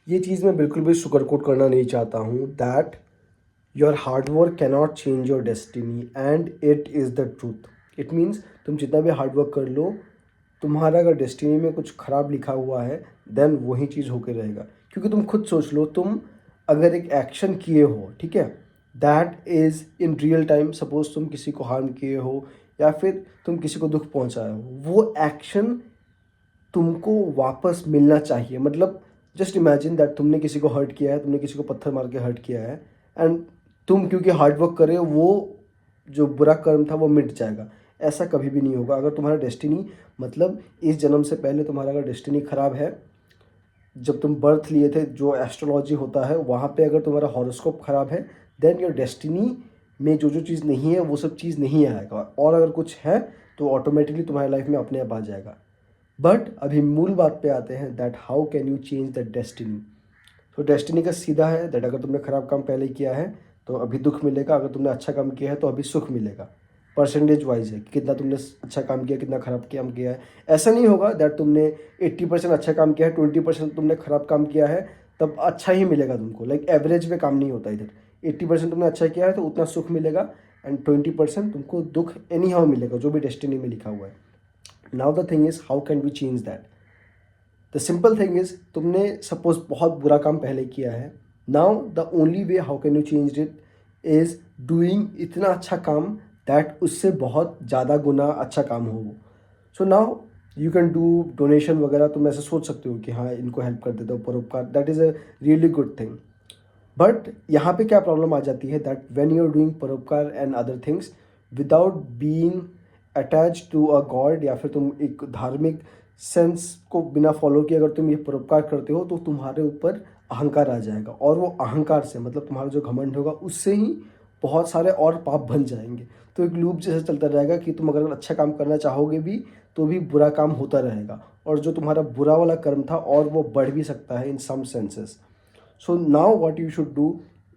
ये चीज़ मैं बिल्कुल भी शुगर कोट करना नहीं चाहता हूँ that your hard work cannot change your destiny and it is the truth. It means तुम जितना भी हार्ड वर्क कर लो, तुम्हारा अगर डेस्टिनी में कुछ ख़राब लिखा हुआ है देन वही चीज़ होकर रहेगा। क्योंकि तुम खुद सोच लो, तुम अगर एक एक्शन किए हो, ठीक है, that is in real time, suppose तुम किसी को हार्म किए हो या फिर तुम किसी को दुख पहुंचाए हो, वो एक्शन तुमको वापस मिलना चाहिए। मतलब जस्ट इमेजिन दैट तुमने किसी को हर्ट किया है, तुमने किसी को पत्थर मार के हर्ट किया है एंड तुम क्योंकि हार्ड वर्क करे वो जो बुरा कर्म था वो मिट जाएगा। ऐसा कभी भी नहीं होगा। अगर तुम्हारा डेस्टिनी, मतलब इस जन्म से पहले तुम्हारा अगर डेस्टिनी ख़राब है, जब तुम बर्थ लिए थे, जो एस्ट्रोलॉजी होता है वहाँ पे अगर तुम्हारा हॉरोस्कोप ख़राब है देन योर डेस्टिनी में जो जो चीज़ नहीं है वो सब चीज़ नहीं आएगा, और अगर कुछ है तो ऑटोमेटिकली तुम्हारी लाइफ में अपने आप आ जाएगा। बट अभी मूल बात पे आते हैं that how can you change that destiny. तो डेस्टिनी का सीधा है दैट अगर तुमने खराब काम पहले किया है तो अभी दुख मिलेगा, अगर तुमने अच्छा काम किया है तो अभी सुख मिलेगा। परसेंटेज वाइज है कि कितना तुमने अच्छा काम किया, कितना खराब काम किया है। ऐसा नहीं होगा दैट तुमने 80% अच्छा काम किया है, 20% तुमने खराब काम किया है, तब अच्छा ही मिलेगा तुमको। लाइक एवरेज में काम नहीं होता इधर। 80% तुमने अच्छा किया है तो उतना सुख मिलेगा एंड 20% तुमको दुख एनी हाउ मिलेगा, जो भी डेस्टिनी में लिखा हुआ है। Now the thing is how can we change that. The simple thing is, तुमने सपोज बहुत बुरा काम पहले किया है, now the only way how can you change it is doing इतना अच्छा काम दैट उससे बहुत ज़्यादा गुना अच्छा काम हो वो। So now you can do donation वगैरह। तुम ऐसे सोच सकते हो कि हाँ इनको हेल्प कर देते हो, परोपकार, that is a really good thing. But यहाँ पे क्या प्रॉब्लम आ जाती है that when you are doing परोपकार and other things without being attach to a god, या फिर तुम एक धार्मिक सेंस को बिना फॉलो किए अगर तुम ये परोपकार करते हो तो तुम्हारे ऊपर अहंकार आ जाएगा, और वो अहंकार से मतलब तुम्हारा जो घमंड होगा उससे ही बहुत सारे और पाप बन जाएंगे। तो एक लूप जैसा चलता रहेगा कि तुम अगर अच्छा काम करना चाहोगे भी तो भी बुरा काम होता रहेगा, और जो तुम्हारा बुरा वाला कर्म था और वो बढ़ भी सकता है in some senses. So now what you should do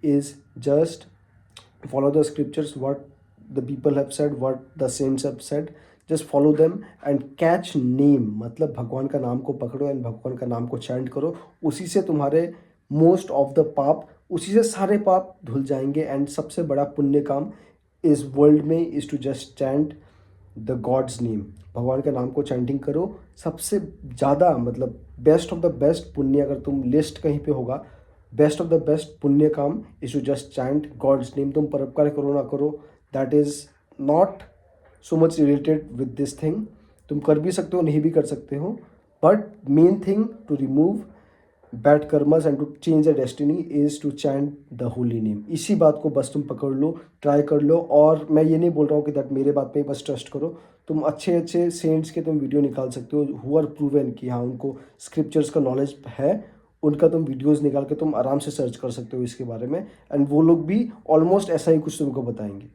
is just follow the scriptures, what the people have said, what the saints have said. Just follow them and catch name, मतलब भगवान का नाम को पकड़ो एंड भगवान का नाम को चैंट करो। उसी से तुम्हारे मोस्ट ऑफ द पाप, उसी से सारे पाप धुल जाएंगे। एंड सबसे बड़ा पुण्य काम इस वर्ल्ड में is to just chant the god's name. भगवान के नाम को चैंटिंग करो। सबसे ज़्यादा मतलब बेस्ट ऑफ द बेस्ट पुण्य, अगर तुम लिस्ट कहीं पे होगा, बेस्ट ऑफ द बेस्ट पुण्य काम is to just chant god's name. तुम परोपकार करो ना करो, that is not so much related with this thing. तुम कर भी सकते हो, नहीं भी कर सकते हो, but main thing to remove bad karmas and to change the destiny is to chant the holy name. इसी बात को बस तुम पकड़ लो, ट्राई कर लो। और मैं ये नहीं बोल रहा हूँ कि दैट मेरे बात पे बस ट्रस्ट करो। तुम अच्छे अच्छे सेंट्स के तुम वीडियो निकाल सकते हो हु आर प्रूवन कि हाँ उनको स्क्रिप्चर्स का नॉलेज है, उनका तुम वीडियोस निकाल के तुम आराम से सर्च कर सकते हो इसके बारे में, एंड वो लोग भी ऑलमोस्ट ऐसा ही कुछ तुमको बताएंगे।